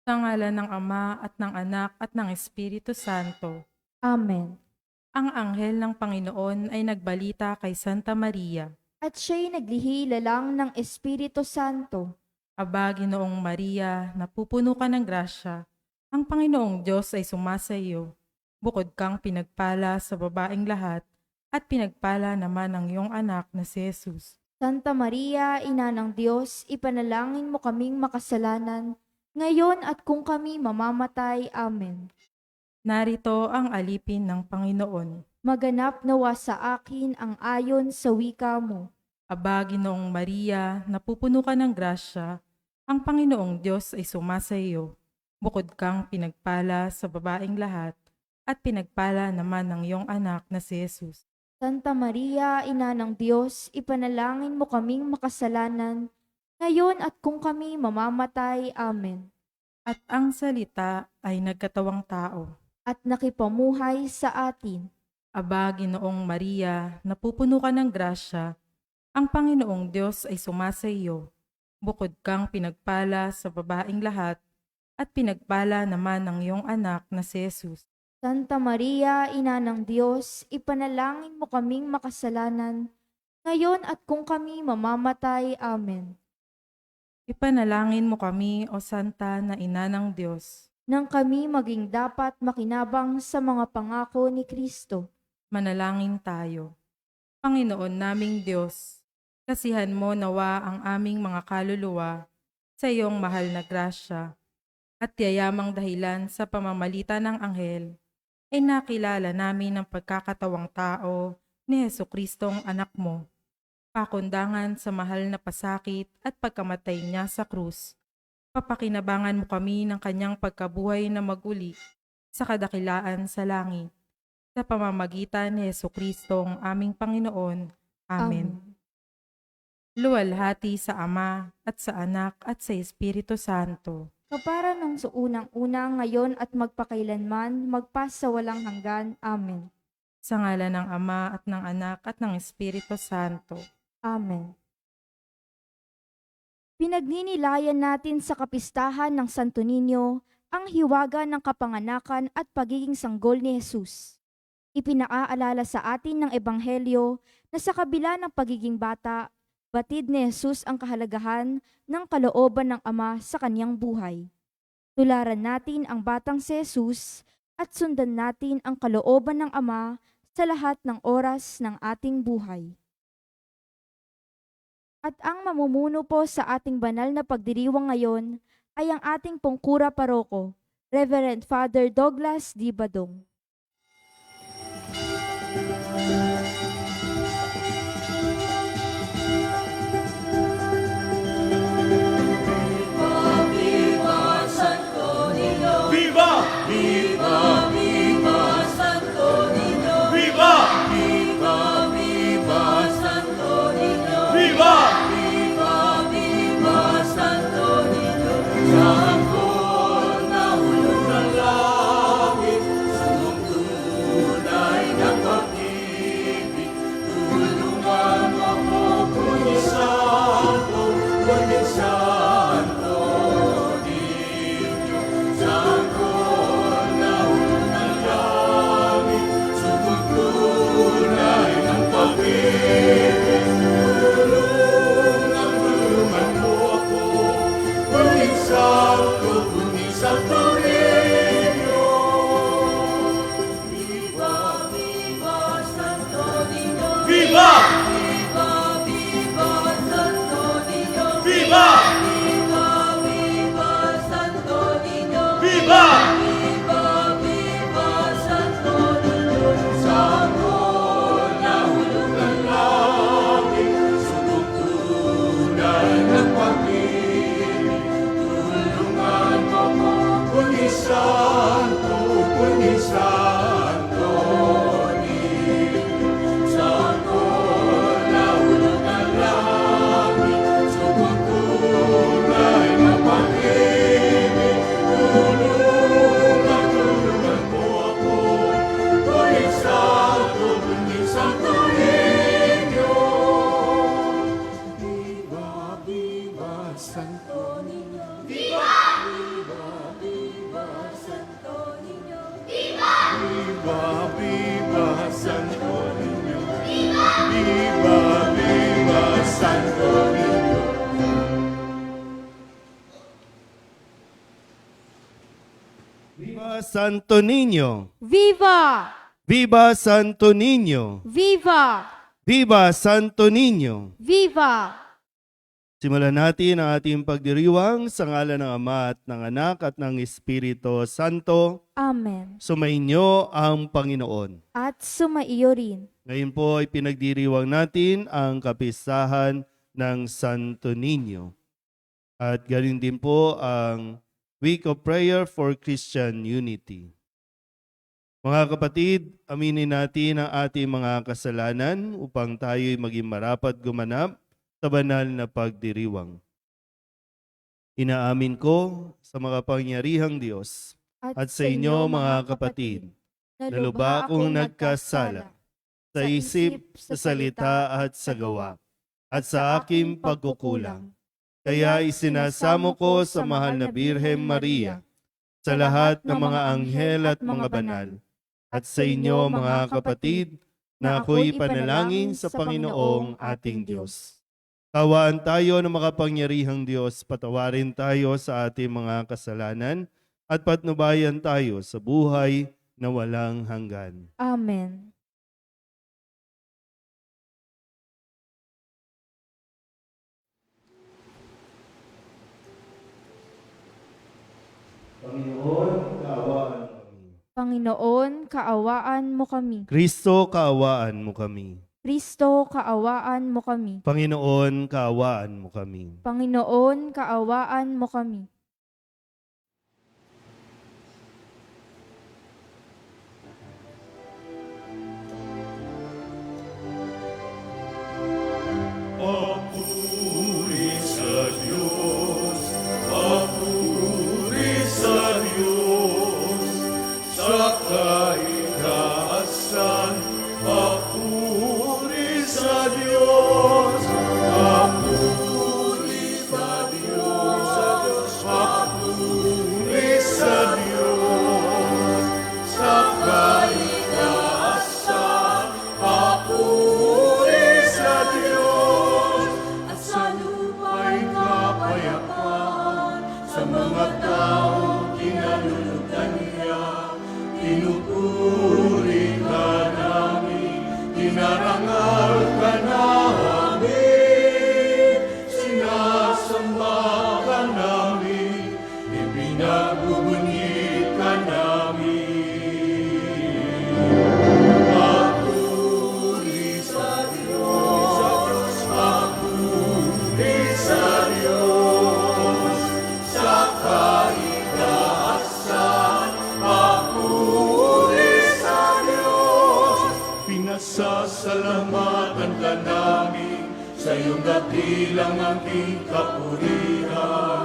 Sa ngalan ng Ama at ng Anak at ng Espiritu Santo. Amen. Ang anghel ng Panginoon ay nagbalita kay Santa Maria. At siya'y naglihila-lang ng Espiritu Santo. Aba, Ginoong Maria, napupuno ka ng grasya. Ang Panginoong Diyos ay sumasa iyo. Bukod kang pinagpala sa babaeng lahat, at pinagpala naman ang iyong anak na si Jesus. Santa Maria, Ina ng Diyos, ipanalangin mo kaming makasalanan, ngayon at kung kami mamamatay. Amen. Narito ang alipin ng Panginoon. Maganap nawa sa akin ang ayon sa wika mo. Aba, Ginoong Maria, napupuno ka ng grasya. Ang Panginoong Diyos ay sumasa iyo. Bukod kang pinagpala sa babaeng lahat, at pinagpala naman ng iyong anak na si Jesus. Santa Maria, Ina ng Diyos, ipanalangin mo kaming makasalanan, ngayon at kung kami mamamatay. Amen. At ang salita ay nagkatawang tao. At nakipamuhay sa atin. Aba, Ginoong Maria, napupuno ka ng grasya. Ang Panginoong Diyos ay sumasa iyo. Bukod kang pinagpala sa babaeng lahat, at pinagpala naman ng iyong anak na si Jesus. Santa Maria, Ina ng Diyos, ipanalangin mo kaming makasalanan, ngayon at kung kami mamamatay. Amen. Ipanalangin mo kami, O Santa na Ina ng Diyos. Nang kami maging dapat makinabang sa mga pangako ni Kristo. Manalangin tayo. Panginoon naming Diyos, kasihan mo nawa ang aming mga kaluluwa sa iyong mahal na grasya, at yayamang dahilan sa pamamagitan ng anghel, ay nakilala namin ang pagkakatawang tao ni Jesucristong anak mo, pakundangan sa mahal na pasakit at pagkamatay niya sa krus. Papakinabangan mo kami ng kanyang pagkabuhay na maguli sa kadakilaan sa langit, sa pamamagitan ni Jesucristong aming Panginoon. Amen. Amen. Luwalhati sa Ama at sa Anak at sa Espiritu Santo. Kapara nung sa unang-una, ngayon at magpakailanman, magpas sa walang hanggan. Amen. Sa ngalan ng Ama at ng Anak at ng Espiritu Santo. Amen. Pinagninilayan natin sa kapistahan ng Santo Niño ang hiwaga ng kapanganakan at pagiging sanggol ni Jesus. Ipinaaalala sa atin ng Ebanghelyo na sa kabila ng pagiging bata, batid ni Jesus ang kahalagahan ng kalooban ng Ama sa kanyang buhay. Tularan natin ang batang si Jesus at sundan natin ang kalooban ng Ama sa lahat ng oras ng ating buhay. At ang mamumuno po sa ating banal na pagdiriwang ngayon ay ang ating pongkura paroko, Reverend Father Douglas D. Badong. ¡Viva! ¡Viva! ¡Viva Santo Niño! ¡Viva! ¡Viva! ¡Viva Santo Niño! ¡Viva! ¡Viva! ¡Viva Santo Niño! Santo na ulong ng langit, sunong tunay ng pag-ibig, tulungan mo ako, Kuya Santo, Kuya Santo Niño. Santo na ulong ng langit, sunong tunay ng pag-ibig, tulungan mo ako, Kuya Santo, Kuya Santo Niño. Viva, viva Santo Niño! Viva! Viva, viva Santo Niño! Viva! Viva, viva Santo Niño! Viva! Viva, viva Santo Niño! Santo na ulong ng langit, sunong tunay ng pag-ibig, tulungan mo ako, Kuya Santo, Kuya Santo Niño. Santo Santo Niño! Viva! Viva Santo Niño! Viva! Viva Santo Niño! Viva! Simulan natin ang ating pagdiriwang sa ngalan ng Ama at ng Anak at ng Espiritu Santo. Amen. Sumainyo ang Panginoon. At sumaiyo rin. Ngayon po ay pinagdiriwang natin ang kapistahan ng Santo Niño. At galing din po ang Week of Prayer for Christian Unity. Mga kapatid, aminin natin ang ating mga kasalanan upang tayo'y maging marapat gumanap sa banal na pagdiriwang. Inaamin ko sa makapangyarihang Diyos at sa inyo mga kapatid, na lubha akong nagkasala sa isip, sa salita at sa gawa, at sa aking pagkukulang. Kaya isinasamo ko sa mahal na Birhen Maria, sa lahat ng mga anghel at mga banal, at sa inyo mga kapatid, na ako'y panalangin sa Panginoong ating Diyos. Kawaan tayo ng makapangyarihang Diyos, patawarin tayo sa ating mga kasalanan, at patnubayan tayo sa buhay na walang hanggan. Amen. Panginoon, kaawaan mo kami. Panginoon, kaawaan mo kami. Kristo, kaawaan mo kami. Kristo, kaawaan mo kami. Panginoon, kaawaan mo kami. Panginoon, kaawaan mo kami. Papuri sa Diyos, papuri sa Diyos, sa kaitaasan, papuri sa Diyos, papuri sa Diyos, papuri sa Diyos, sa kaitaasan, papuri sa Diyos. At sa lupa'y kapayapaan Sa mga taong kinalulutan niya, pinupuri ka namin, inarangal ka namin, sinasamba ka namin, ipinagbubunyi ka namin. Papuri sa Diyos, papuri sa Diyos, sa kaitaasan, papuri sa Diyos. Pinasasalamatan ka namin, sa iyong dakilang aking kapurihan,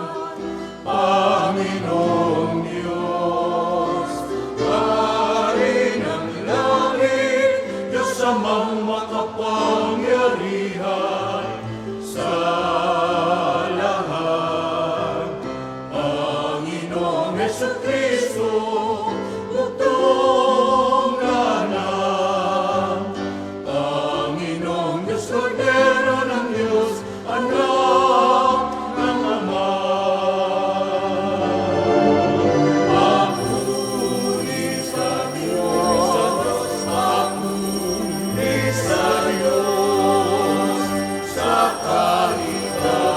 Panginoong Diyos. Hari ng langit, Diyos amang makapangyarihan sa lahat. Panginoong Jesucristo, bugtong ganan. Panginoong Diyos, Kordero ng Diyos, Anak ng Ama. Papuri sa Diyos, papuri sa Diyos, sa kaitaasan.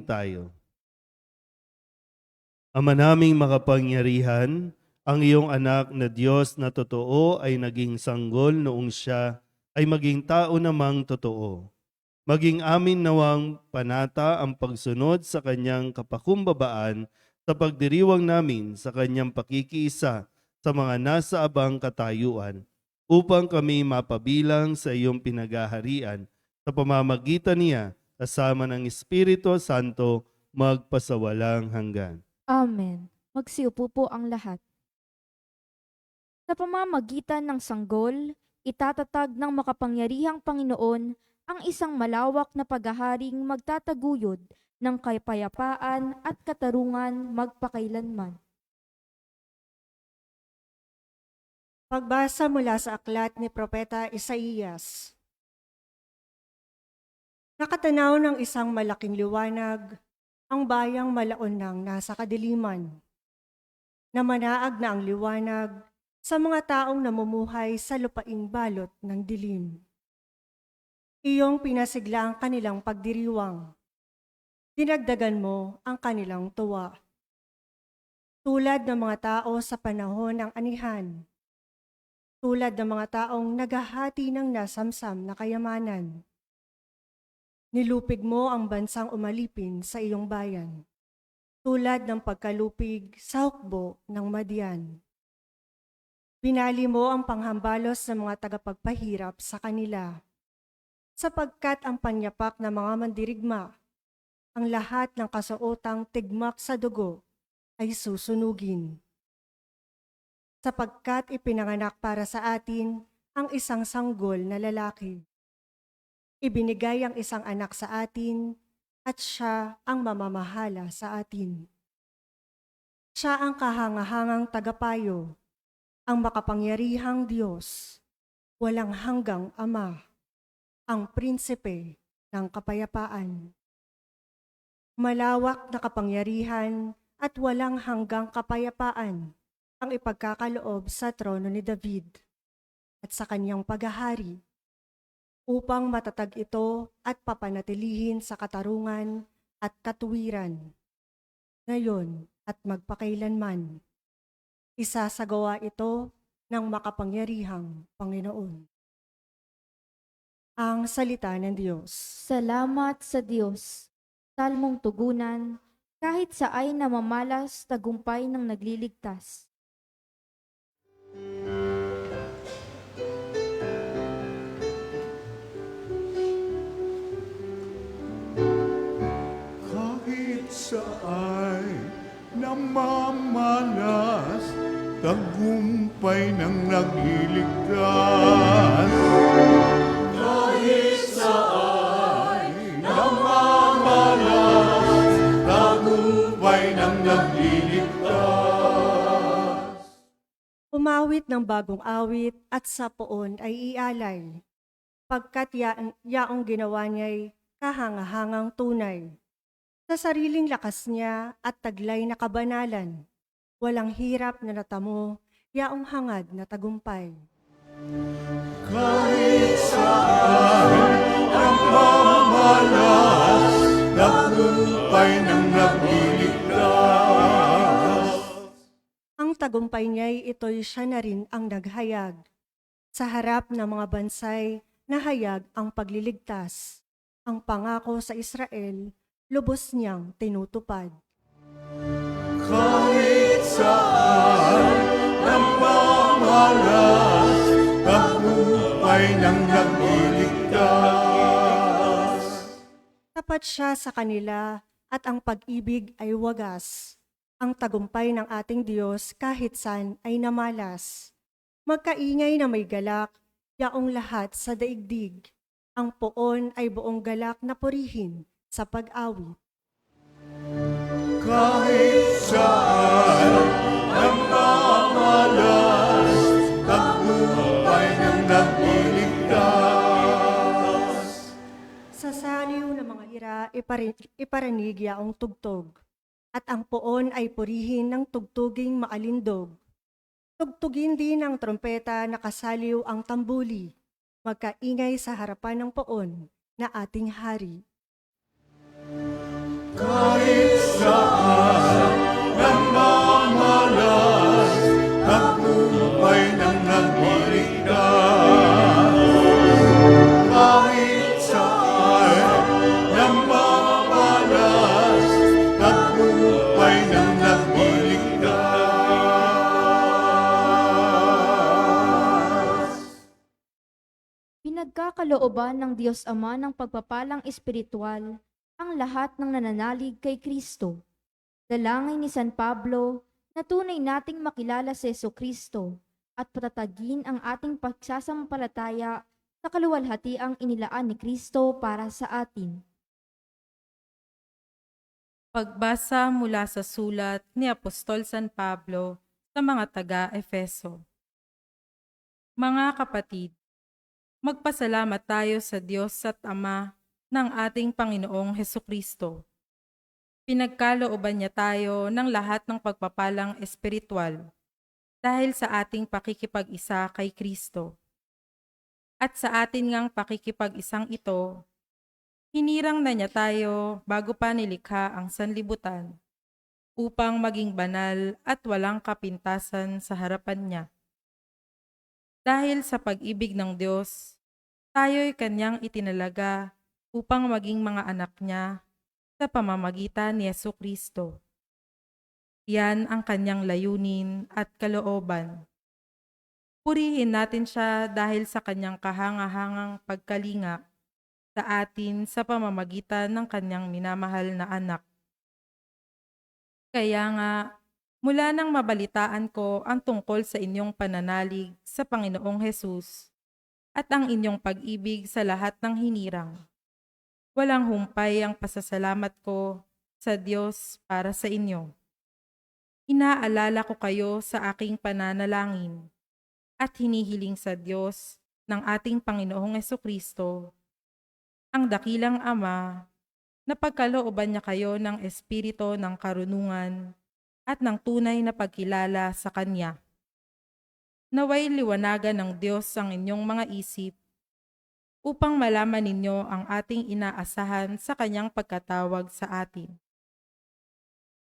Manalangin tayo. Ama naming makapangyarihan, ang iyong anak na Diyos na totoo ay naging sanggol noong siya ay maging tao namang totoo. Maging amin nawang panata ang pagsunod sa kanyang kapakumbabaan sa pagdiriwang namin sa kanyang pakikiisa sa mga nasa abang katayuan, upang kami mapabilang sa iyong pinagaharian sa pamamagitan niya kasama ng Espiritu Santo magpasawalang hanggan. Amen. Magsiupo po ang lahat. Sa pamamagitan ng sanggol, itatatag ng makapangyarihang Panginoon ang isang malawak na paghaharing magtataguyod ng kapayapaan at katarungan magpakailanman. Pagbasa mula sa aklat ni Propeta Isaías. Nakatanaw ng isang malaking liwanag, ang bayang malaon ng nasa kadiliman. Namanaag na ang liwanag sa mga taong namumuhay sa lupaing balot ng dilim. Iyong pinasigla ang kanilang pagdiriwang. Dinagdagan mo ang kanilang tuwa. Tulad ng mga tao sa panahon ng anihan. Tulad ng mga taong naghahati ng nasamsam na kayamanan. Nilupig mo ang bansang umalipin sa iyong bayan, tulad ng pagkalupig sa hukbo ng Madian. Binali mo ang panghambalos ng mga tagapagpahirap sa kanila, sapagkat ang panyapak ng mga mandirigma, ang lahat ng kasuotang tigmak sa dugo ay susunugin. Sapagkat ipinanganak para sa atin ang isang sanggol na lalaki. Ibinigay ang isang anak sa atin at siya ang mamamahala sa atin. Siya ang kahangahangang tagapayo, ang makapangyarihang Diyos, walang hanggang Ama, ang prinsipe ng kapayapaan. Malawak na kapangyarihan at walang hanggang kapayapaan ang ipagkakaloob sa trono ni David at sa kanyang paghahari, upang matatag ito at papanatilihin sa katarungan at katuwiran, ngayon at magpakailanman. Isasagawa ito ng makapangyarihang Panginoon. Ang salita ng Diyos. Salamat sa Diyos. Salmong tugunan, kahit sa ay namamalas tagumpay ng nagliligtas. Kahit saan namamalas, tagumpay ng nagliligtas. Kahit saan namamalas, tagumpay ng nagliligtas. Umawit ng bagong awit at sa poon ay ialay, pagkat yaong ginawa niya'y kahangahangang tunay. Sa sariling lakas niya at taglay na kabanalan, walang hirap na natamo, yaong hangad na tagumpay. Kahit saan namamalas, tagumpay ng nagliligtas. Ang tagumpay niya'y ito'y siya na rin ang naghayag. Sa harap ng mga bansay, nahayag ang pagliligtas. Ang pangako sa Israel, lubos niyang tinutupad. Kahit saan namamalas, tagumpay ng nagliligtas. Tapat siya sa kanila at ang pag-ibig ay wagas. Ang tagumpay ng ating Diyos kahit saan ay namalas. Magkaingay na may galak, yaong lahat sa daigdig. Ang poon ay buong galak na purihin sa pag-awit. Kahit saan namamalas, tagumpay ng nagliligtas. Sa saliw ng mga ira, iparanig yaong tugtog. At ang poon ay purihin ng tugtuging maalindog. Tugtugin din ng trompeta na kasaliw ang tambuli. Magkaingay sa harapan ng poon na ating hari. kahit saan namamalas, tagumpay ng nagliligtas. Kahit saan namamalas, tagumpay ng nagliligtas. Pinagkakalooban ng Diyos Ama ng pagpapalang espiritual ang lahat ng nananalig kay Kristo. Dalangin ni San Pablo na tunay nating makilala si Jesucristo at patatagin ang ating pagsasampalataya sa kaluwalhatiang inilaan ni Kristo para sa atin. Pagbasa mula sa sulat ni Apostol San Pablo sa mga taga-Efeso. Mga kapatid, magpasalamat tayo sa Diyos at Ama ng ating Panginoong Hesukristo. Pinagkalooban niya tayo ng lahat ng pagpapalang espiritual dahil sa ating pakikipag-isa kay Kristo. At sa atin ngang pakikipag-isang ito, hinirang na niya tayo bago pa nilikha ang sanlibutan upang maging banal at walang kapintasan sa harapan niya. Dahil sa pag-ibig ng Diyos, tayo'y kanyang itinalaga upang maging mga anak niya sa pamamagitan ni Jesucristo. Yan ang kanyang layunin at kalooban. Purihin natin siya dahil sa kanyang kahangahangang pagkalinga sa atin sa pamamagitan ng kanyang minamahal na anak. Kaya nga, mula nang mabalitaan ko ang tungkol sa inyong pananalig sa Panginoong Hesus at ang inyong pag-ibig sa lahat ng hinirang, walang humpay ang pasasalamat ko sa Diyos para sa inyo. Inaalala ko kayo sa aking pananalangin at hinihiling sa Diyos ng ating Panginoong Jesucristo, ang dakilang Ama, na pagkalooban niya kayo ng espiritu ng karunungan at ng tunay na pagkilala sa Kanya. Naway liwanagan ng Diyos ang inyong mga isip upang malaman ninyo ang ating inaasahan sa kanyang pagkatawag sa atin.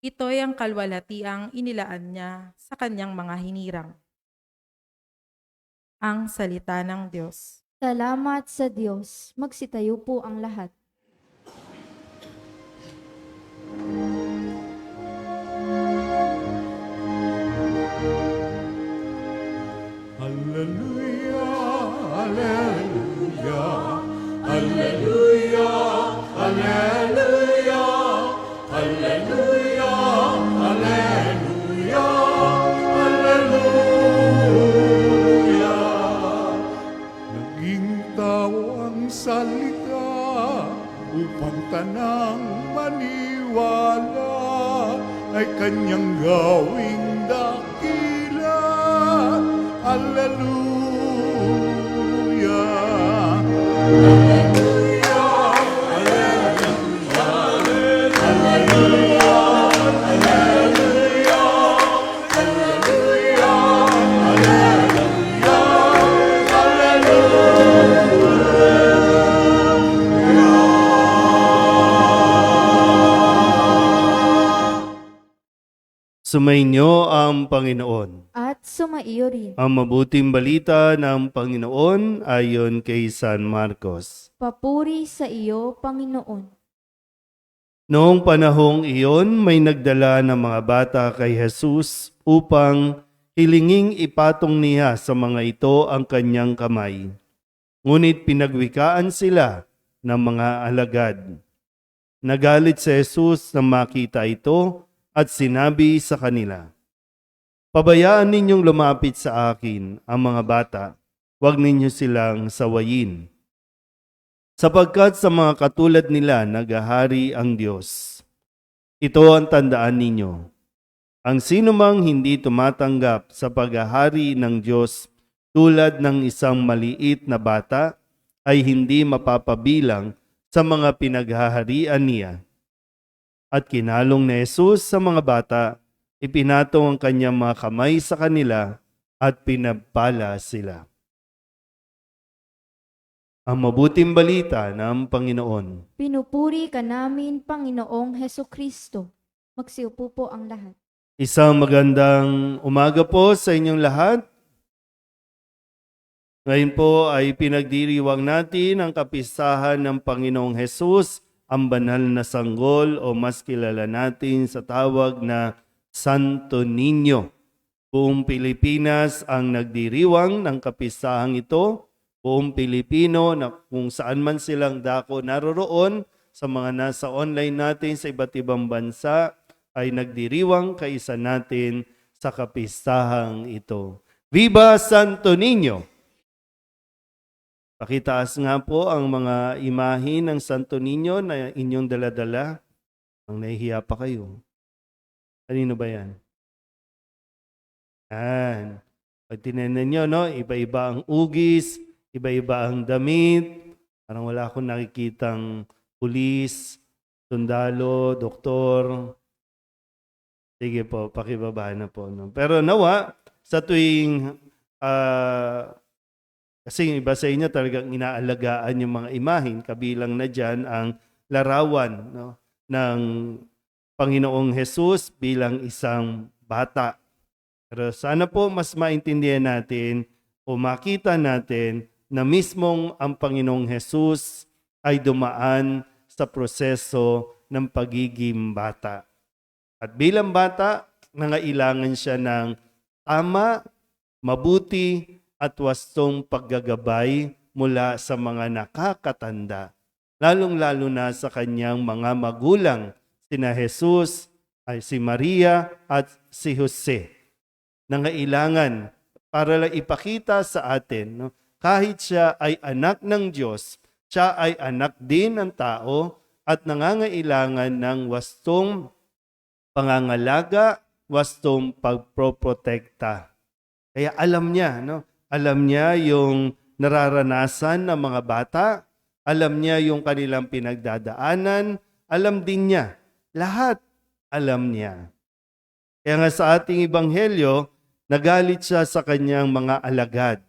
Ito'y ang kalwalhatiang inilaan niya sa kanyang mga hinirang. Ang salita ng Diyos. Salamat sa Diyos. Magsitayo po ang lahat. Hallelujah, hallelujah, hallelujah, hallelujah, hallelujah, hallelujah, hallelujah. Naging tao ang salita upang tanang maniwala ay kanyang gawing dakila. Hallelujah. Hallelujah. Hallelujah. Hallelujah. Hallelujah. Sumainyo ang Panginoon. At sumaiyo rin. Ang mabuting balita ng Panginoon ayon kay San Marcos. Papuri sa iyo, Panginoon. Noong panahong iyon, may nagdala ng mga bata kay Jesus upang hilinging ipatong niya sa mga ito ang kanyang kamay. Ngunit pinagwikaan sila ng mga alagad. Nagalit si Jesus na makita ito at sinabi sa kanila, "Pabayaan ninyong lumapit sa akin ang mga bata, huwag ninyo silang sawayin. Sapagkat sa mga katulad nila naghahari ang Diyos. Ito ang tandaan ninyo. Ang sinumang hindi tumatanggap sa paghahari ng Diyos tulad ng isang maliit na bata ay hindi mapapabilang sa mga pinaghaharian niya." At kinalong ni Jesus sa mga bata, ipinatong ang kanyang mga kamay sa kanila at pinagpala sila. ang mabuting balita ng Panginoon. Pinupuri ka namin, Panginoong Heso Kristo. Magsiupo po ang lahat. Isang magandang umaga po sa inyong lahat. Ngayon po ay pinagdiriwang natin ang kapistahan ng Panginoong Hesus, ang banal na sanggol o mas kilala natin sa tawag na Santo Niño. Buong Pilipinas ang nagdiriwang ng kapistahang ito. Buong Pilipino na kung saan man silang dako naroroon, sa mga nasa online natin sa iba't ibang bansa, ay nagdiriwang kaisa natin sa kapistahang ito. Viva Santo Niño! Pakitaas nga po ang mga imahe ng Santo Niño na inyong daladala. Ang nahihiya pa kayo. Kanino ba yan? Yan. Pag tinanan nyo, no? Iba-iba ang ugis, iba-iba ang damit. Parang wala akong nakikitang pulis, sundalo, doktor. Sige po, pakibaba na po. No? Pero nawa, sa tuwing kasi yung iba sa inyo talagang inaalagaan yung mga imahin, kabilang na dyan ang larawan, no, ng Panginoong Hesus bilang isang bata. Pero sana po mas maintindihan natin o makita natin na mismong ang Panginoong Hesus ay dumaan sa proseso ng pagiging bata. At bilang bata, nangailangan siya ng tama, mabuti, at wastong paggagabay mula sa mga nakakatanda, lalong-lalo na sa kanyang mga magulang, sina Jesus, ay si Maria at si Jose. Nangailangan para lang ipakita sa atin, no, kahit siya ay anak ng Diyos, siya ay anak din ng tao at nangangailangan ng wastong pangangalaga, wastong pagproprotekta. Kaya alam niya, no? Alam niya yung nararanasan ng mga bata, alam niya yung kanilang pinagdadaanan, alam din niya. Lahat alam niya. Kaya nga sa ating ebanghelyo, nagalit siya sa kanyang mga alagad.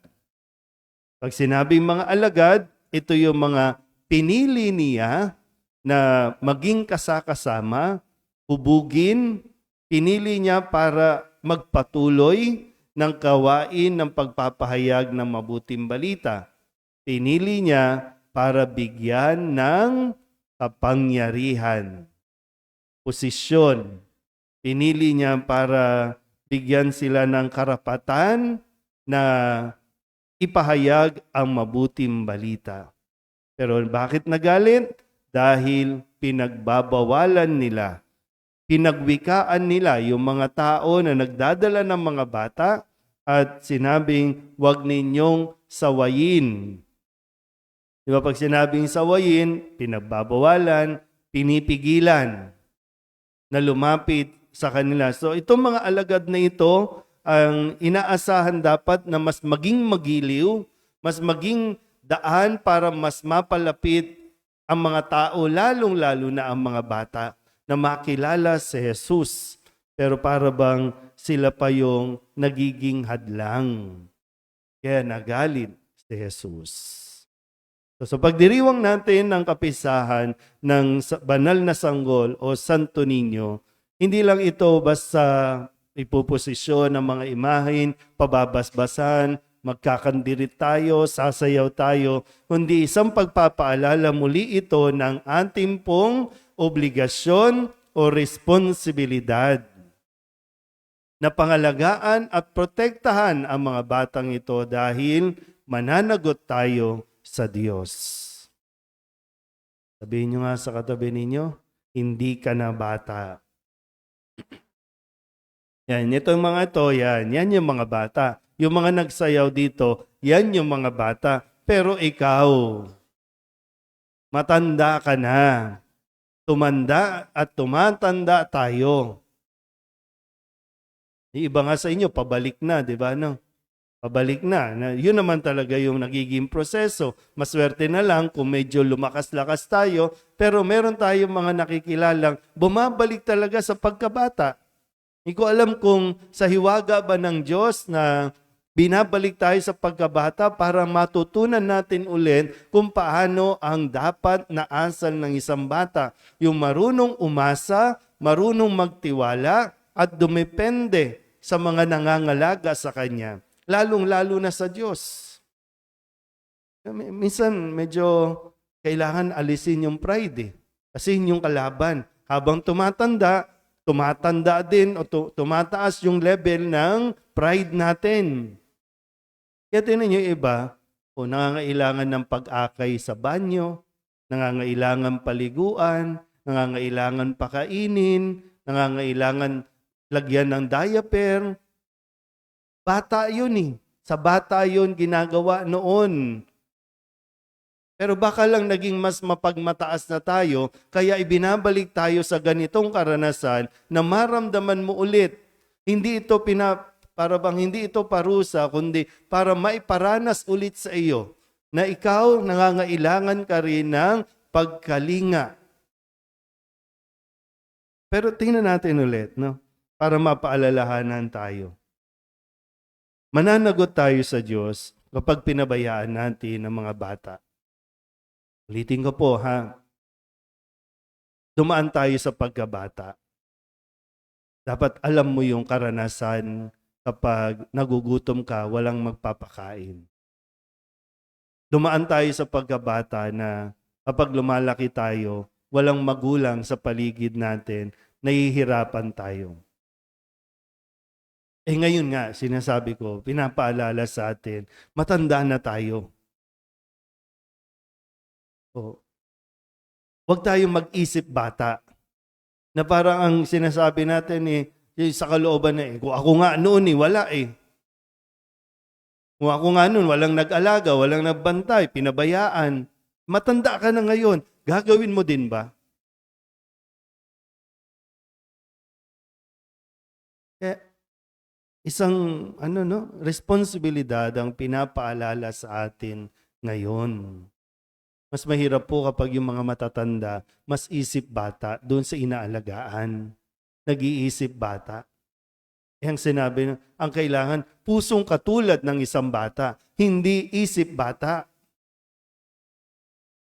Pag sinabing mga alagad, ito yung mga pinili niya na maging kasakasama, hubugin, pinili niya para magpatuloy ng gawain ng pagpapahayag ng mabuting balita. Pinili niya para bigyan ng kapangyarihan, posisyon. Pinili niya para bigyan sila ng karapatan na ipahayag ang mabuting balita. Pero bakit nagalit? Dahil pinagbabawalan nila, pinagwikaan nila yung mga tao na nagdadala ng mga bata at sinabing, huwag ninyong sawayin. Di ba pag sinabing sawayin, pinagbabawalan, pinipigilan na lumapit sa kanila. So itong mga alagad na ito, ang inaasahan dapat na mas maging magiliw, mas maging daan para mas mapalapit ang mga tao, lalong-lalo na ang mga bata, na makilala si Jesus. Pero para bang sila pa yung nagiging hadlang. Kaya nagalit si Jesus. So sa pagdiriwang natin ng kapisahan ng banal na sanggol o Santo Niño, hindi lang ito basta ipoposisyon ng mga imahin, pababasbasan, magkakandirit tayo, sasayaw tayo, kundi isang pagpapaalala muli ito ng ating pong obligasyon o responsibilidad na pangalagaan at protektahan ang mga batang ito dahil mananagot tayo sa Diyos. Sabihin nyo nga sa katabi ninyo, hindi ka na bata. Yan, itong mga ito, yan yung mga bata. Yung mga nagsayaw dito, yan yung mga bata. Pero ikaw, matanda ka na. Tumanda at tumatanda tayo. Yung iba nga sa inyo, pabalik na, di ba? No? Pabalik na. Yun naman talaga yung nagiging proseso. Maswerte na lang kung medyo lumakas-lakas tayo, pero meron tayong mga nakikilalang bumabalik talaga sa pagkabata. Hindi ko alam kung sa hiwaga ba ng Diyos na Binabalik tayo sa pagkabata para matutunan natin ulit kung paano ang dapat na asal ng isang bata. Yung marunong umasa, marunong magtiwala, at dumepende sa mga nangangalaga sa kanya. Lalong-lalo na sa Diyos. Minsan medyo kailangan alisin yung pride eh. Kasi yung kalaban. Habang tumatanda din o tumataas yung level ng pride natin. Kaya tinan nyo iba, nangangailangan ng pag-akay sa banyo, nangangailangan paliguan, nangangailangan pakainin, nangangailangan lagyan ng diaper. Bata yun eh. Sa bata yun ginagawa noon. Pero baka lang naging mas mapagmataas na tayo, kaya ibinabalik tayo sa ganitong karanasan na maramdaman mo ulit. Hindi ito hindi ito parusa, kundi para maiparanas ulit sa iyo na ikaw nangangailangan ka rin ng pagkalinga. Pero tingnan natin ulit, no? Para mapaalalahanan tayo. Mananagot tayo sa Diyos kapag pinabayaan natin ang mga bata. Ulitin ko po, ha? Dumaan tayo sa pagkabata. Dapat alam mo yung karanasan kapag nagugutom ka, walang magpapakain. Dumaan tayo sa pagkabata na kapag lumalaki tayo, walang magulang sa paligid natin, nahihirapan tayo. Ngayon nga, sinasabi ko, pinapaalala sa atin, matanda na tayo. Huwag tayong mag-isip bata. Na parang ang sinasabi natin sa kalooban kung ako nga noon wala eh. Kung ako nga noon, walang nag-alaga, walang nagbantay, pinabayaan. Matanda ka na ngayon, gagawin mo din ba? Isang responsibilidad ang pinapaalala sa atin ngayon. Mas mahirap po kapag yung mga matatanda, mas isip bata doon sa inaalagaan. Nag-iisip bata. Ang sinabi, ang kailangan, pusong katulad ng isang bata, hindi isip bata.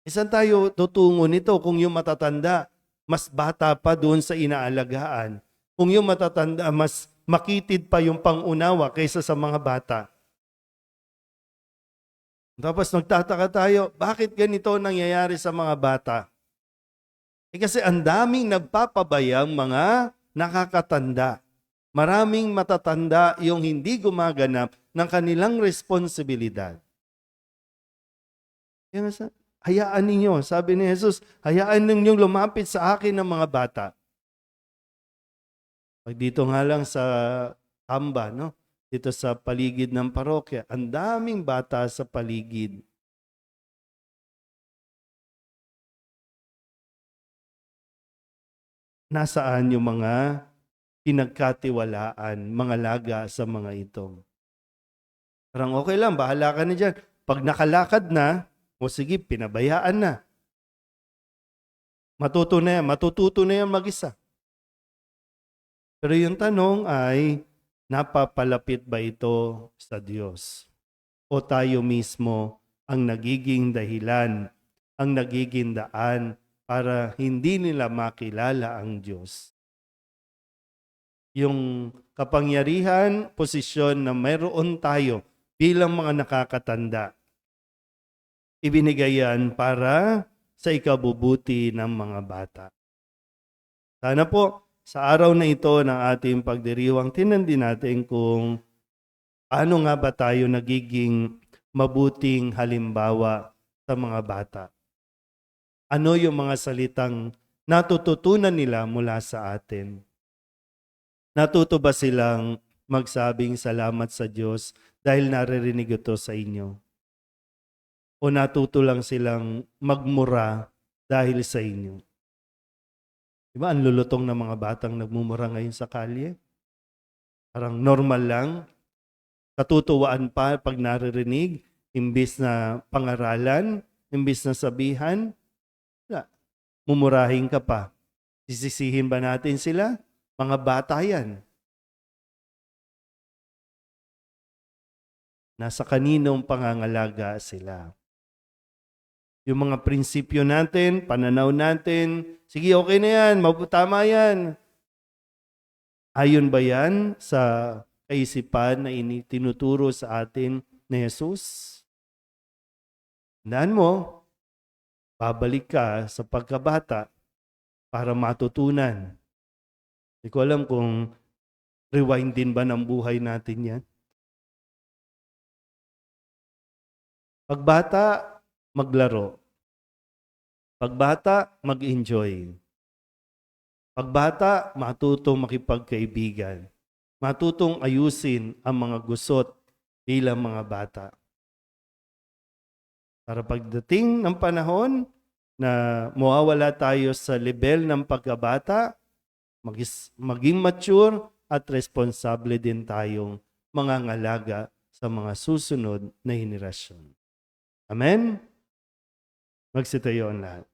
Saan tayo tutungo nito kung yung matatanda, mas bata pa doon sa inaalagaan? Kung yung matatanda, mas makitid pa yung pangunawa kaysa sa mga bata. Tapos nagtataka tayo, bakit ganito nangyayari sa mga bata? Kasi ang daming nagpapabayang mga nakakatanda. Maraming matatanda yung hindi gumaganap ng kanilang responsibilidad. Hayaan ninyo, sabi ni Jesus, hayaan ninyong lumapit sa akin ng mga bata. Pag dito nga lang sa Tamba, dito sa paligid ng parokya, ang daming bata sa paligid. Nasaan yung mga pinagkatiwalaan, mga laga sa mga ito? Parang okay lang, bahala ka na dyan. Pag nakalakad na, sige, pinabayaan na. Matututo na yan mag-isa. Pero yung tanong ay, napapalapit ba ito sa Diyos? O tayo mismo ang nagiging dahilan, ang nagiging daan para hindi nila makilala ang Diyos? Yung kapangyarihan, posisyon na mayroon tayo bilang mga nakakatanda, ibinigay yan para sa ikabubuti ng mga bata. Sana po, sa araw na ito ng ating pagdiriwang, tinandin natin kung paano nga ba tayo nagiging mabuting halimbawa sa mga bata. Ano yung mga salitang natututunan nila mula sa atin? Natuto ba silang magsabing salamat sa Diyos dahil naririnig ito sa inyo? O natuto lang silang magmura dahil sa inyo? Diba, ang lulutong ng mga batang nagmumura ngayon sa kalye? Parang normal lang. Katutuwaan pa pag naririnig, imbis na pangaralan, imbis na sabihan, mumurahin ka pa. Sisisihin ba natin sila? Mga bata yan. Nasa kaninong pangangalaga sila. Yung mga prinsipyo natin, pananaw natin, sige, okay na yan, tama yan. Ayon ba yan sa kaisipan na tinuturo sa atin ni Jesus? Tandaan mo, babalik ka sa pagkabata para matutunan. Hindi ko alam kung rewind din ba ng buhay natin yan. Pagbata, maglaro. Pagbata, mag-enjoy. Pagbata, matutong makipagkaibigan. Matutong ayusin ang mga gusot bilang mga bata. Para pagdating ng panahon na mawawala tayo sa level ng pagkabata, maging mature at responsable din tayong mangangalaga sa mga susunod na henerasyon. Amen? Magsitayo ang lahat.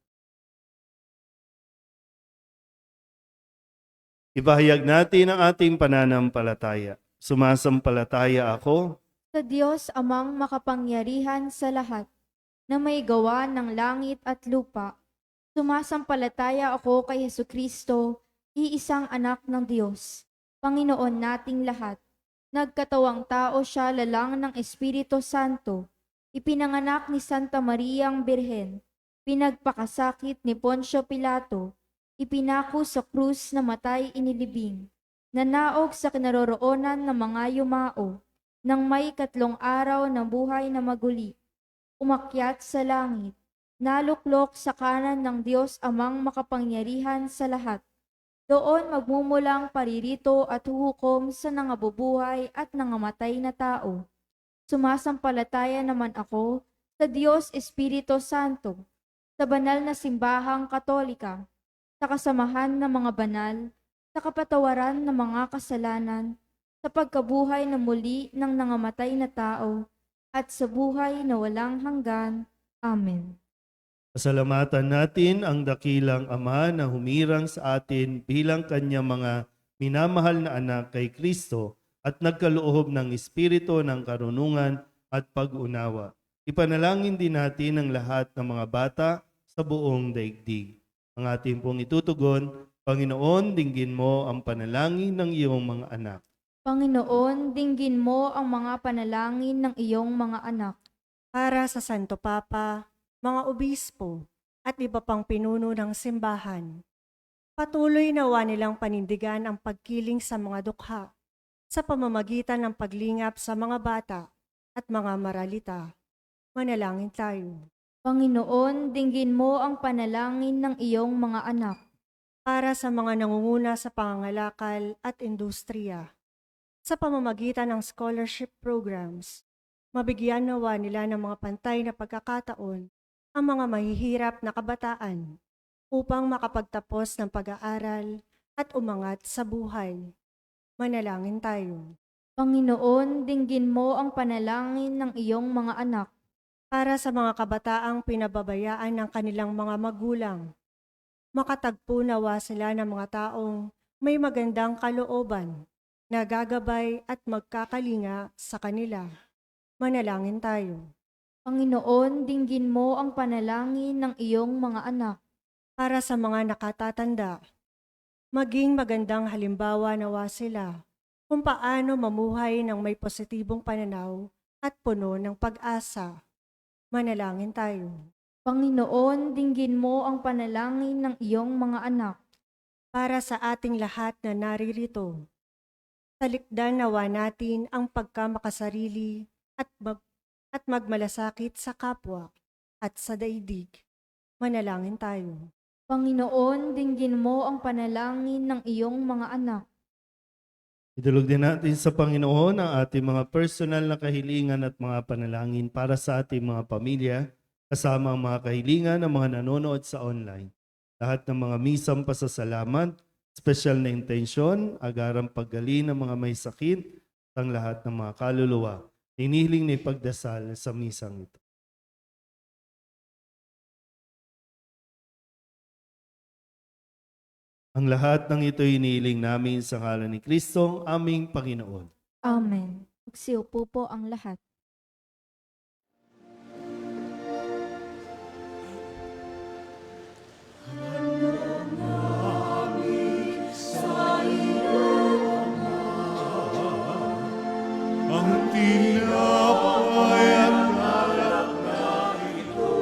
Ibahayag natin ang ating pananampalataya. Sumasampalataya ako Sa Diyos amang makapangyarihan sa lahat, na may gawa ng langit at lupa. Sumasampalataya ako kay Hesukristo, iisang anak ng Diyos, Panginoon nating lahat. Nagkatawang tao siya lalang ng Espiritu Santo. Ipinanganak ni Santa Mariang Birhen. Pinagpakasakit ni Poncio Pilato. Ipinako sa krus na matay inilibing. Nanaog sa kinaroroonan ng mga yumao. Nang may 3 araw ng buhay na maguli. Umakyat sa langit. Naluklok sa kanan ng Diyos amang makapangyarihan sa lahat. Doon magmumulang paririto at huhukom sa nangabubuhay at nangamatay na tao. Sumasampalataya naman ako sa Diyos Espiritu Santo, sa banal na simbahang katolika, sa kasamahan ng mga banal, sa kapatawaran ng mga kasalanan, sa pagkabuhay na muli ng nangamatay na tao, at sa buhay na walang hanggan. Amen. Pasalamatan natin ang dakilang Ama na humirang sa atin bilang kanyang mga minamahal na anak kay Kristo at nagkaloob ng Espiritu ng karunungan at pag-unawa. Ipanalangin din natin ang lahat ng mga bata sa buong daigdig. Ang ating pong itutugon, Panginoon, dinggin mo ang panalangin ng iyong mga anak. Panginoon, dinggin mo ang mga panalangin ng iyong mga anak. Para sa Santo Papa, mga obispo, at iba pang pinuno ng simbahan, patuloy nawa nilang panindigan ang pagkiling sa mga dukha sa pamamagitan ng paglingap sa mga bata at mga maralita. Manalangin tayo. Panginoon, dinggin mo ang panalangin ng iyong mga anak. Para sa mga nangunguna sa pangangalakal at industriya, sa pamamagitan ng scholarship programs, mabigyan nawa nila ng mga pantay na pagkakataon ang mga mahihirap na kabataan upang makapagtapos ng pag-aaral at umangat sa buhay. Manalangin tayo. Panginoon, dinggin mo ang panalangin ng iyong mga anak. Para sa mga kabataang pinababayaan ng kanilang mga magulang, makatagpo nawa sila ng mga taong may magandang kalooban, nagagabay at magkakalinga sa kanila. Manalangin tayo. Panginoon, dinggin mo ang panalangin ng iyong mga anak. Para sa mga nakatatanda, maging magandang halimbawa nawa sila kung paano mamuhay ng may positibong pananaw at puno ng pag-asa. Manalangin tayo. Panginoon, dinggin mo ang panalangin ng iyong mga anak. Para sa ating lahat na naririto, talikdan nawa natin ang pagkamakasarili at magmalasakit sa kapwa at sa daigdig. Manalangin tayo. Panginoon, dinggin mo ang panalangin ng iyong mga anak. Idulog din natin sa Panginoon ang ating mga personal na kahilingan at mga panalangin para sa ating mga pamilya, kasama ang mga kahilingan ng mga nanonood sa online. Lahat ng mga misang pasasalamat, special na intensyon, agarang paggaling ng mga may sakit, ang lahat ng mga kaluluwa. Hinihiling na ipagdasal sa misang ito. Ang lahat ng ito hinihiling namin sa ngalan ni Kristo, aming Panginoon. Amen. Magsiupo po ang lahat. Ang tinapay at alak na ito,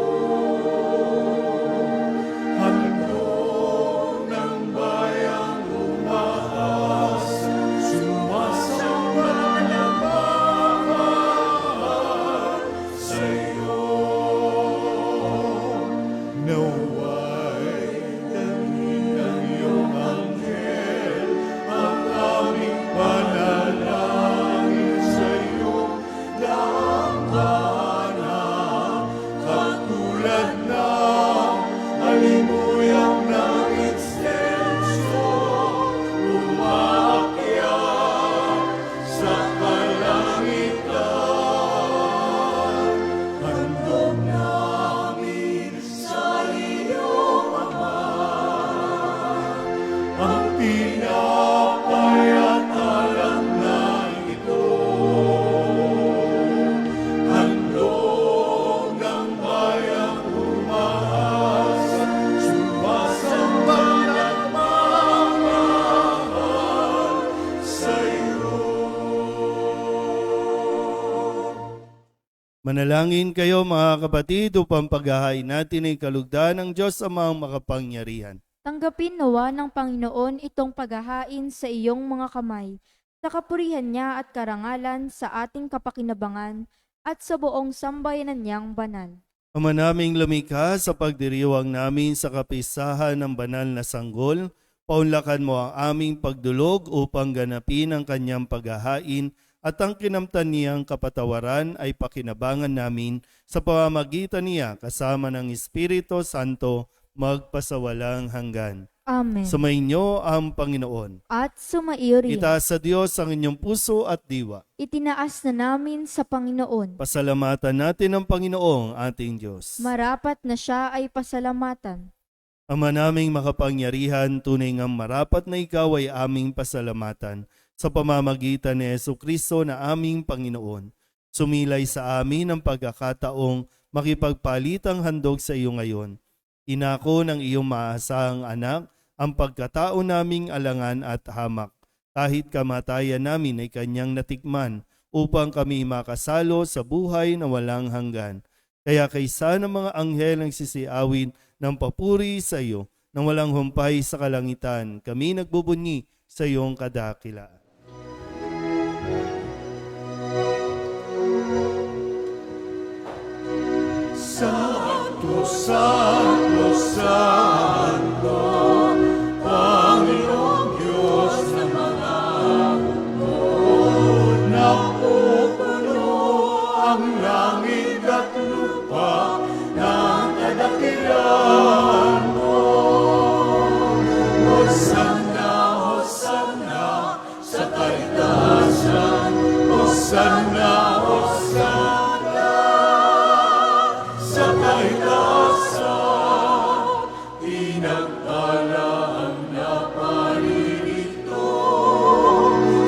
handog ng bayang umaas, sumasamba na mahal sa iyo. Naway dalhin ng iyong anghel ang aming panalangin sa iyong dambana, katulad ng alimuyang ng insenso, umaakyat sa kalangitan. Handog namin sa iyong Ama ang tinapay at alak na ito, handog ng bayang umaas, sumasamba ng mahal sa iyo. Manalangin kayo mga kapatid upang paghahain natin ay kalugdan ng Diyos Amang makapangyarihan. Tanggapin nawa ng Panginoon itong paghahain sa iyong mga kamay, sa kapurihan niya at karangalan sa ating kapakinabangan at sa buong sambayanan niyang banal. Ama naming lumikha, sa pagdiriwang namin sa kapisahan ng banal na sanggol, paunlakan mo ang aming pagdulog upang ganapin ang kanyang paghahain at ang kinamtan niyang kapatawaran ay pakinabangan namin sa pamamagitan niya kasama ng Espiritu Santo magpasawalang hanggan. Amen. Sumainyo ang Panginoon. At sumaiyo rin. Itaas sa Diyos ang inyong puso at diwa. Itinaas na namin sa Panginoon. Pasalamatan natin ang Panginoong ating Diyos. Marapat na siya ay pasalamatan. Ama naming makapangyarihan, tunay ngang marapat na ikaw ay aming pasalamatan sa pamamagitan ni Jesucristo na aming Panginoon. Sumilay sa amin ang pagkakataong makipagpalitang handog sa iyo ngayon. Inako ng iyong maasahang anak ang pagkatao naming alangan at hamak. Kahit kamatayan namin ay kanyang natikman upang kami makasalo sa buhay na walang hanggan. Kaya kaysa ng mga anghel ang sisiawin ng papuri sa iyo nang walang humpay sa kalangitan, kami nagbubunyi sa iyong kadakilaan. Santo, Santo, Santo, Panginoong Diyos ng mga mundo, napupuno ang langit at lupa ng kadakilaan mo. Hosanna, Hosanna sa kaitaasan, Hosanna, Hosanna sa kaitaasan, pinagpala ang naparirito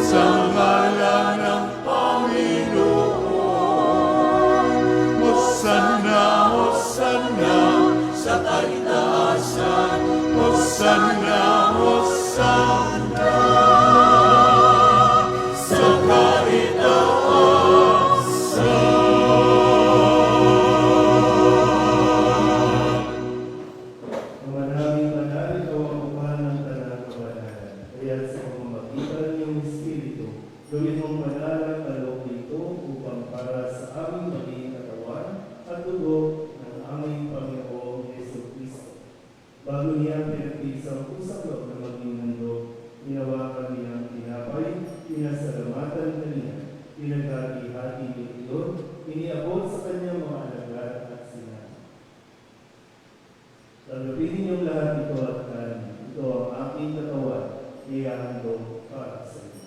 sa ngalan ng Panginoon. Hosanna, Hosanna sa kaitaasan, Hosanna, Hosanna sa kaitaasan. Maraming banal, ikaw ang upahan ng talang kabanalan. Kaya sa pamamagitan ng iyong Espiritu, gawin mong banal ang kaloob nito upang para sa aming maging katawan at dugo ng aming Panginoong Jesucristo. Bago niya pinagpisang usap na maging handog, ginawakan niya ang tinapay, pinasalamatan kaniya, pinaghati-hati ito, iniabot sa kanyang mga alagad at sinabi, tanggapin ninyong lahat ito at kanin. Ito ang aking katawan, ihahandog para sa inyo.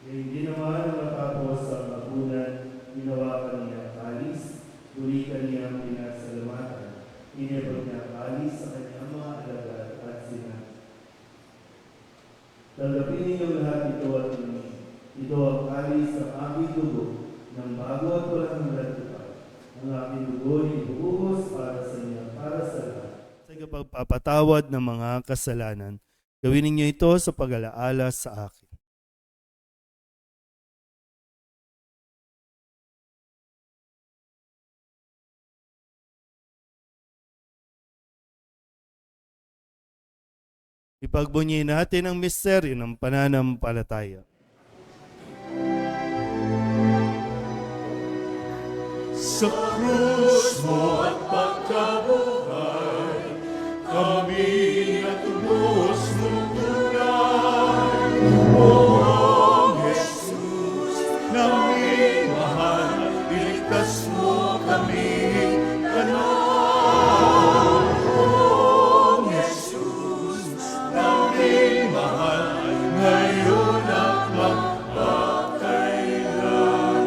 Hindi naman matapos ang agunan, ginawakan niya ang kalis, bulikan niya ang pinasalamatan, inebot niya ang kalis sa kanyang mga alagad at sinabi, tanggapin ninyong lahat pagpapatawad ng mga kasalanan. Gawin ninyo ito sa pag-alaala sa akin. Ipagbunyi natin ang misteryo ng pananampalataya. Sa krus mo at pagkabuhay, kami natubos mong tunay. O Jesus, naming mahal, iligtas mo kami kanan. O Jesus, naming mahal, ngayon at magpakailan.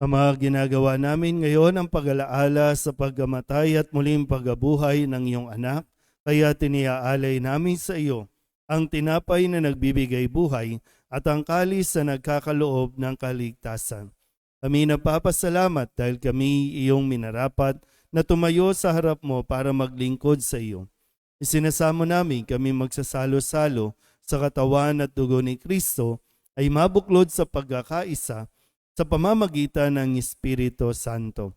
Ang mga ginagawa namin ngayon ang pag-alaala sa pagkamatay at muling pagkabuhay ng iyong anak, kaya tiniaalay namin sa iyo ang tinapay na nagbibigay buhay at ang kalis na nagkakaloob ng kaligtasan. Kami napapasalamat dahil kami iyong minarapat na tumayo sa harap mo para maglingkod sa iyo. Isinasamo namin kami magsasalo-salo sa katawan at dugo ni Kristo ay mabuklod sa pagkakaisa sa pamamagitan ng Espiritu Santo.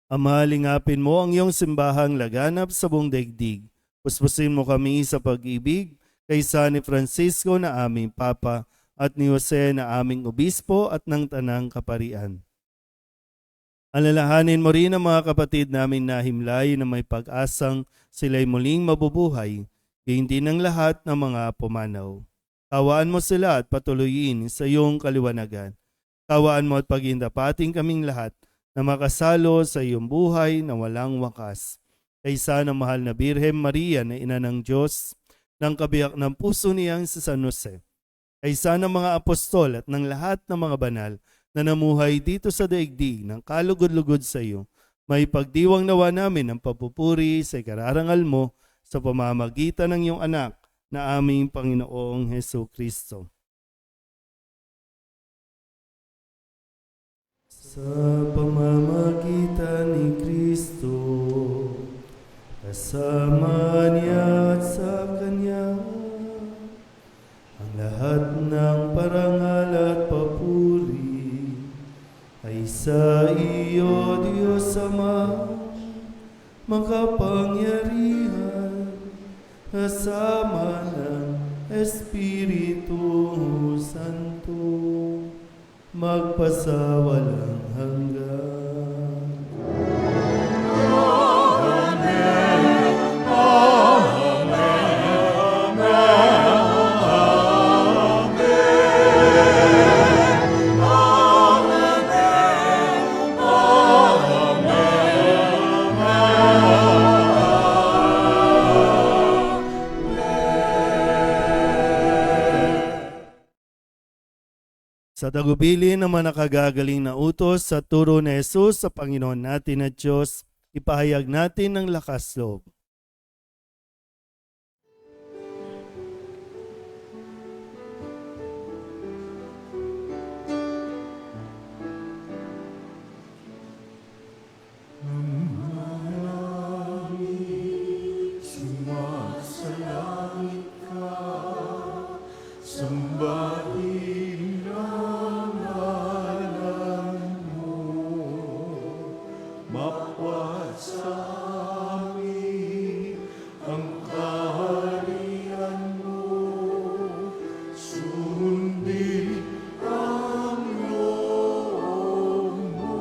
Ama, lingapin mo ang iyong simbahang laganap sa buong daigdig. Puspusin mo kami sa pag-ibig kaysa ni Francisco na aming Papa at ni Jose na aming Obispo at ng Tanang Kaparian. Alalahanin mo rin ang mga kapatid namin na himlay na may pag-asang sila'y muling mabubuhay, gayon din ang lahat ng mga pumanaw. Tawaan mo sila at patuloyin sa iyong kaliwanagan. Tawaan mo at pagindapating kaming lahat na makasalo sa iyong buhay na walang wakas. Kaysa ng mahal na Birhen Maria na ina ng Diyos, ng kabiyak ng puso niyang si San Jose. Kaysa ng mga apostol at ng lahat ng mga banal na namuhay dito sa daigdig ng kalugod-lugod sa iyo, may pagdiwang nawa namin ang papupuri sa ikararangal mo sa pamamagitan ng iyong anak na aming Panginoong Hesu Kristo. Sa pamamagitan ni Kristo, kasama niya at sa Kanya, ang lahat ng parangal at papuri ay sa iyo, Diyos Ama, makapangyarihan, kasama ng Espiritu Santo, magpasawalang hanggan. Sa tagubilin ng mga nakagagaling na utos sa turo ni Jesus sa Panginoon natin at Diyos, ipahayag natin ng lakas loob. Sumasalangit ka, sambahin ang ngalan mo, mapawat sa amin ang kaharian mo, sundin ang loob mo,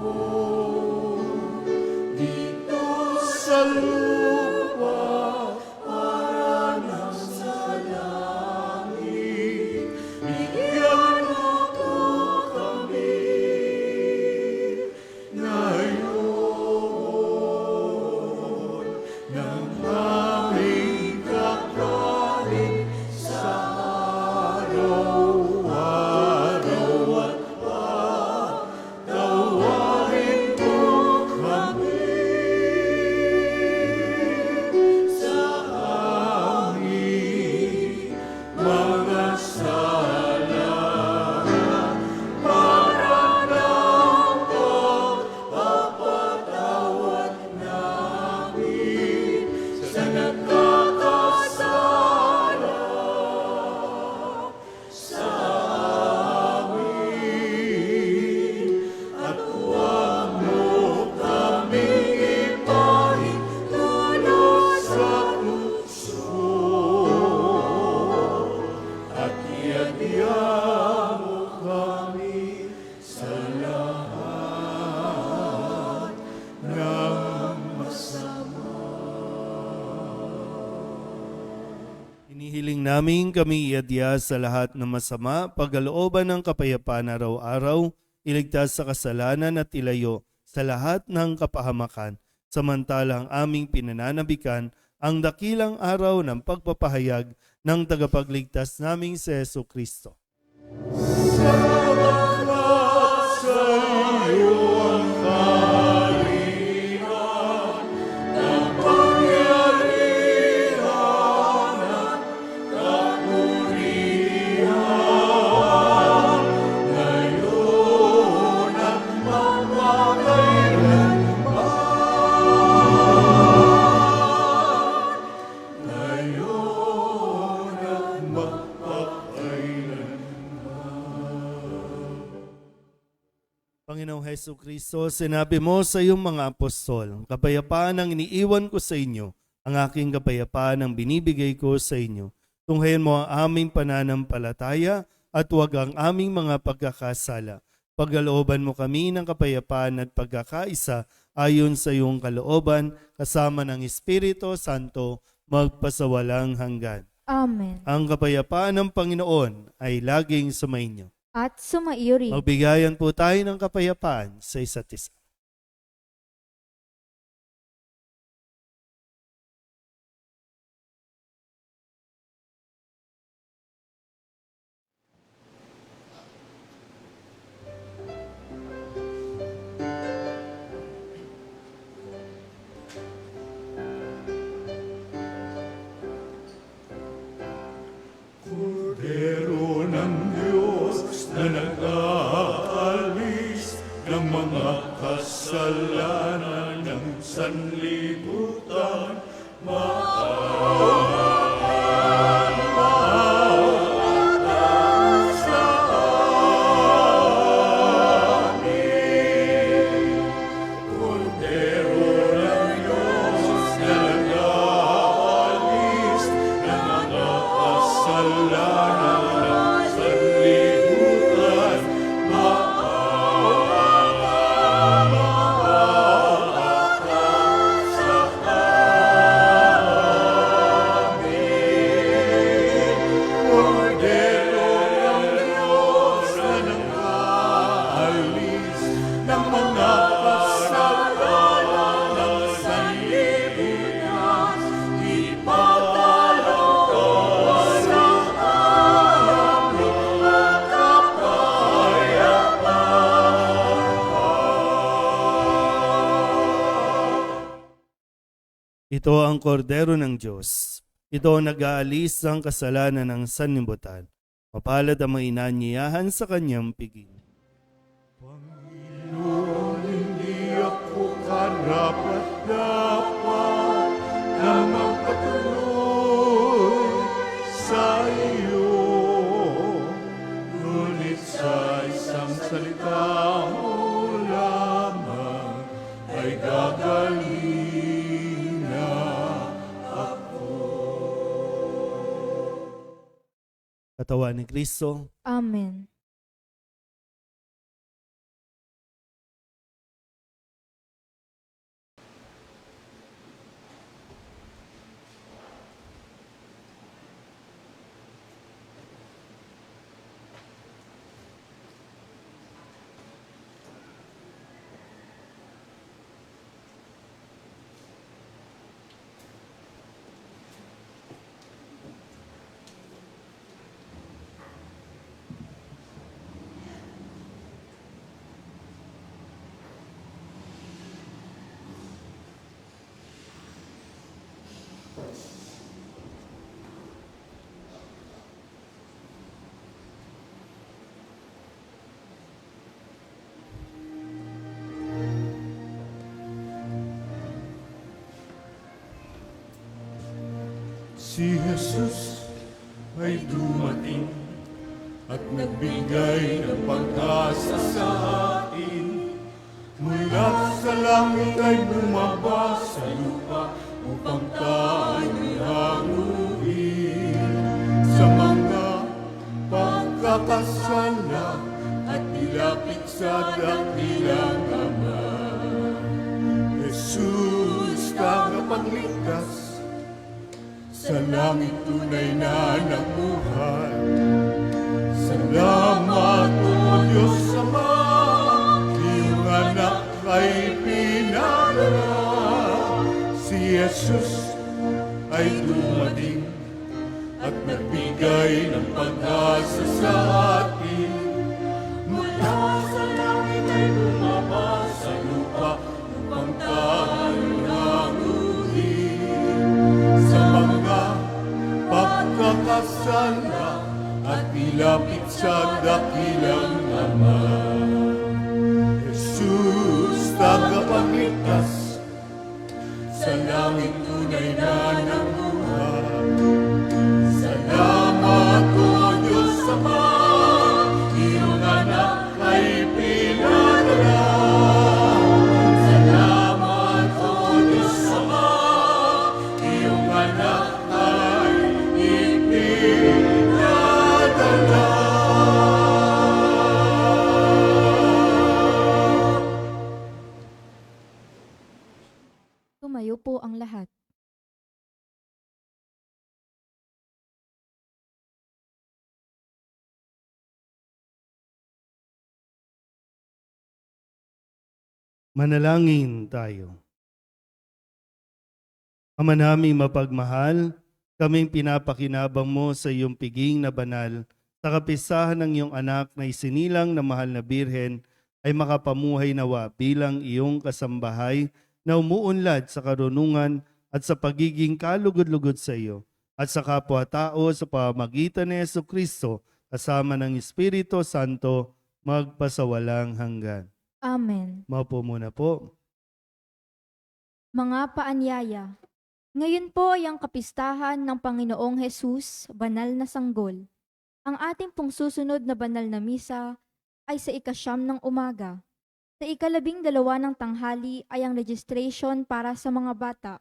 dito sa lupa para nang sa langit. Bigyan namin kami iadya sa lahat ng masama, pagkalooban ng kapayapaan araw-araw, iligtas sa kasalanan at ilayo sa lahat ng kapahamakan, samantalang aming pinananabikan ang dakilang araw ng pagpapahayag ng tagapagligtas naming si Jesu Kristo. Panginoong Hesus Kristo, sinabi mo sa iyong mga apostol, ang kapayapaan ang iniiwan ko sa inyo, ang aking kapayapaan ang binibigay ko sa inyo. Tunghayan mo ang aming pananampalataya at huwag ang aming mga pagkakasala. Pagkalooban mo kami ng kapayapaan at pagkakaisa ayon sa iyong kalooban, kasama ng Espiritu Santo, magpasawalang hanggan. Amen. Ang kapayapaan ng Panginoon ay laging sumainyo. At sumaiyo rin. Magbigayan po tayo ng kapayapaan sa isa't isa. Kordero ng Diyos na nag-aalis ng mga kasalanan ng sanlibutan, Ito ang kordero ng Diyos. Ito ang nag-aalis ng kasalanan ng sanlibutan. Mapalad ang mga inanyayahan sa kanyang piging. Panginoon, hindi ako karapat-dapat na magpatuloy sa iyo. Ngunit sa isang salita mo lamang ay gagaling na ako. Katawan ni Kristo, Amen. Si Jesus ay dumating at nagbigay ng pag-asa sa atin. Mula sa langit ay bumaba sa lupa upang tayo'y hanguin sa mga pagkakasala at ilapit sa dakilang Ama. Jesus, tagapagligtas, sa langit tunay na nabuhay. Salamat o Diyos Ama, iyong anak ay pinadala. Si Jesus ay dumating at nagbigay ng pag-asa sa atin. Mula sa langit ay bumaba sa lupa upang tayo hanguin sa mga pagkakasala at ilapit sa dakilang Ama. Jesus, tagapagligtas, sa langit tunay na nabuhay. Salamat o Diyos Ama, iyong anak ay pinadala. Salamat o Diyos Ama, iyong anak ay ipinadala. Tumayo po ang lahat. Manalangin tayo. Ama naming mapagmahal, kaming pinapakinabang mo sa iyong piging na banal, sa kapisahan ng iyong anak na isinilang na mahal na birhen, ay makapamuhay nawa bilang iyong kasambahay na umuunlad sa karunungan at sa pagiging kalugod-lugod sa iyo, at sa kapwa-tao sa pamamagitan ni Jesucristo, kasama ng Espiritu Santo, magpasawalang hanggan. Amen. Maupo muna po. Mga paanyaya, ngayon po ay ang kapistahan ng Panginoong Hesus, banal na sanggol. Ang ating pong susunod na banal na misa ay sa 9 ng umaga. Sa 12 ng tanghali ay ang registration para sa mga bata.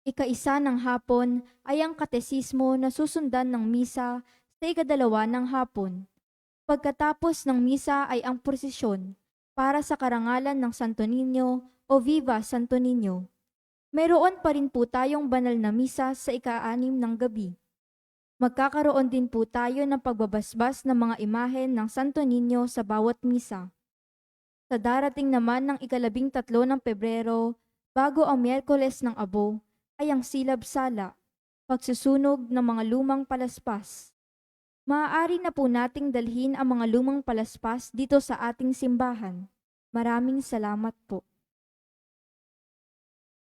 1 ng hapon ay ang katesismo na susundan ng misa sa 2 ng hapon. Pagkatapos ng misa ay ang prosesyon para sa karangalan ng Santo Niño o Viva Santo Niño. Mayroon pa rin po tayong banal na misa sa 6 ng gabi. Magkakaroon din po tayo ng pagbabasbas ng mga imahen ng Santo Niño sa bawat misa. Sa darating naman ng 13 ng Pebrero, bago ang Miyerkules ng Abo, ay ang silab-sala, pagsusunog ng mga lumang palaspas. Maaari na po nating dalhin ang mga lumang palaspas dito sa ating simbahan. Maraming salamat po.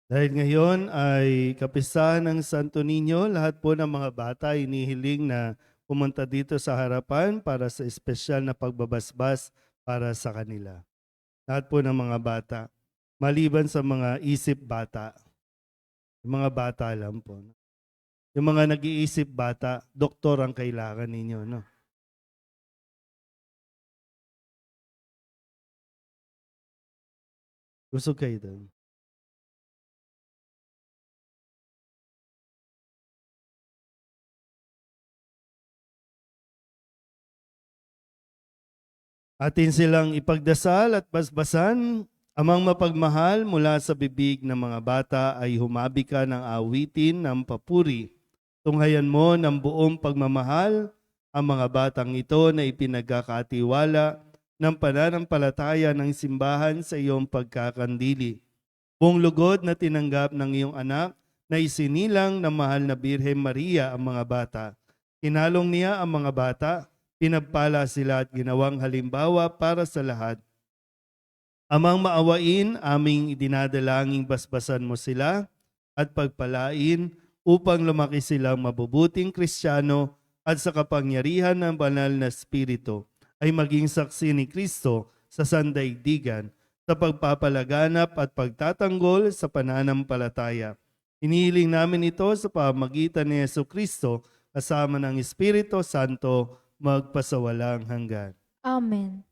Dahil ngayon ay kapistahan ng Santo Niño, lahat po ng mga bata inihiling na pumunta dito sa harapan para sa espesyal na pagbabasbas para sa kanila. Lahat po ng mga bata, maliban sa mga isip bata. Yung mga bata lang po. Yung mga nag-iisip bata, doktor ang kailangan ninyo, no? Gusto kayo doon. Atin silang ipagdasal at basbasan. Amang mapagmahal, mula sa bibig ng mga bata ay humabi ka ng awitin ng papuri. Tunghayan mo ng buong pagmamahal ang mga batang ito na ipinagkakatiwala ng pananampalataya ng simbahan sa iyong pagkakandili. Buong lugod na tinanggap ng iyong anak na isinilang ng mahal na Birhen Maria ang mga bata. Kinalong niya ang mga bata, pinagpala sila at ginawang halimbawa para sa lahat. Amang maawain, aming idinadalangin basbasan mo sila at pagpalain upang lumaki silang mabubuting Kristiyano at sa kapangyarihan ng banal na Espiritu ay maging saksi ni Kristo sa sandaigdigan sa pagpapalaganap at pagtatanggol sa pananampalataya. Inihiling namin ito sa pamamagitan ni Jesucristo kasama ng Espiritu Santo magpasawalang hanggan. Amen.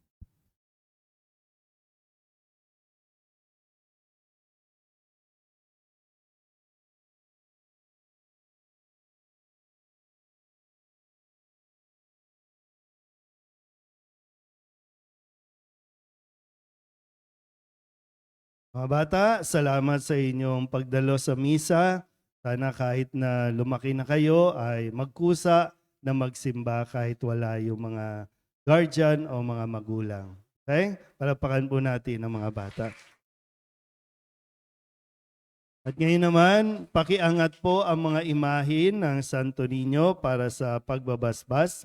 Mga bata, salamat sa inyong pagdalo sa misa Sana kahit na lumaki na kayo ay magkusa na magsimba kahit wala yung mga guardian o mga magulang. Okay? Palapakan po natin ang mga bata. At ngayon naman, pakiangat po ang mga imahin ng Santo Niño para sa pagbabasbas.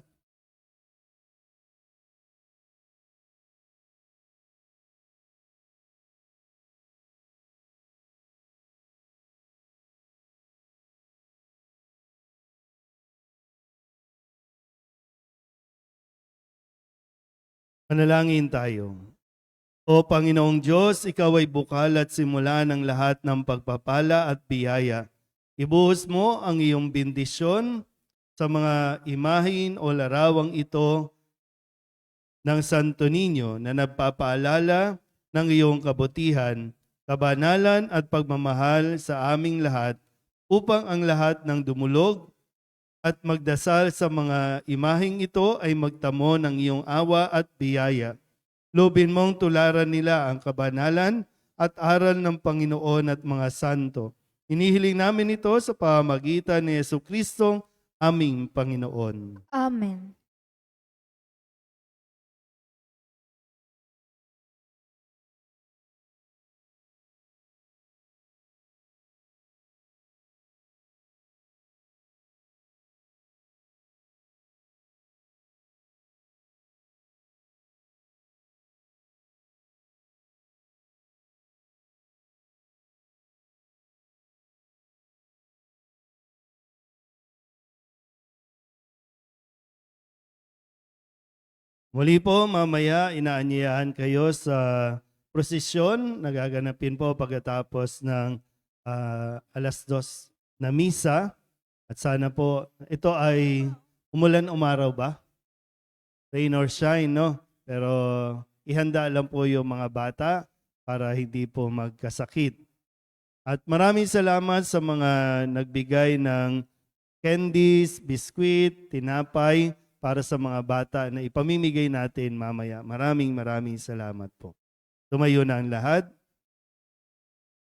Manalangin tayo. O Panginoong Diyos, Ikaw ay bukal at simula ng lahat ng pagpapala at biyaya. Ibuhos mo ang iyong bendisyon sa mga imahin o larawang ito ng Santo Niño na nagpapaalala ng iyong kabutihan, kabanalan at pagmamahal sa aming lahat upang ang lahat ng dumulog at magdasal sa mga imahing ito ay magtamo ng iyong awa at biyaya. Lubin mong tularan nila ang kabanalan at aral ng Panginoon at mga santo. Inihiling namin ito sa pamamagitan ni Jesucristo, aming Panginoon. Amen. Muli po, mamaya inaanyayahan kayo sa prosesyon na gaganapin po pagkatapos ng 2:00 na misa. At sana po, ito ay umulan umaraw ba? Rain or shine, no? Pero ihanda lang po yung mga bata para hindi po magkasakit. At maraming salamat sa mga nagbigay ng candies, biskwit, tinapay, para sa mga bata na ipamimigay natin mamaya. Maraming salamat po. Tumayo na ang lahat.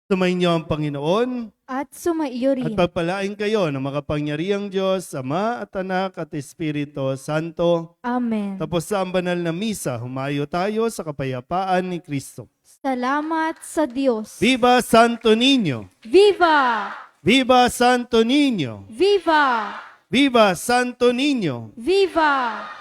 Sumainyo ang Panginoon At sumaiyo at rin. pagpalain kayo ng makapangyarihang Diyos, Ama at Anak at Espiritu Santo. Amen. Tapos sa ang banal na misa, humayo tayo sa kapayapaan ni Kristo. Salamat sa Diyos. Viva Santo Niño! Viva! Viva Santo Niño! Viva! Viva Santo Niño! Viva!